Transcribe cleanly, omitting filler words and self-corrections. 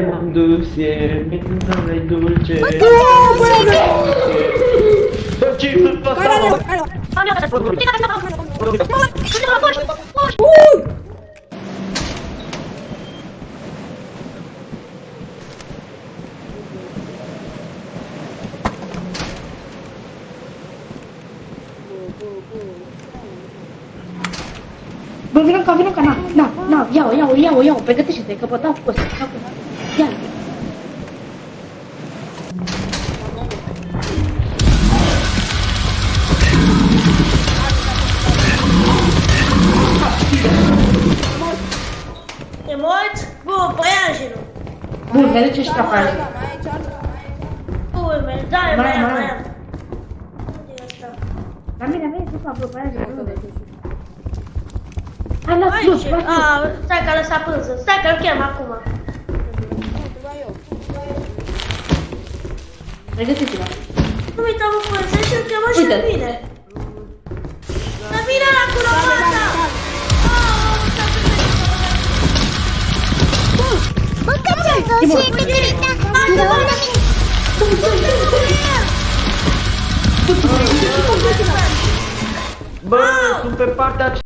Dulce, mentre dolce. Bă, vină ca, na, ia-o, pregătește-te, că bă, dau cu ăsta, ia. E mort? Bun, păianjenul. Bun, merge și trapajul. Bun, merge, da, mai am. Unde e ăsta? La mine, sus, bă, păianjenul. Hai, las sus, Stai că a lăsat pânză, stai că-l chem acum. Pregătiți-vă. Nu uita, mă, pânză și-l chemă și Uite. vine. Să vină la curovata! Bă, sunt pe partea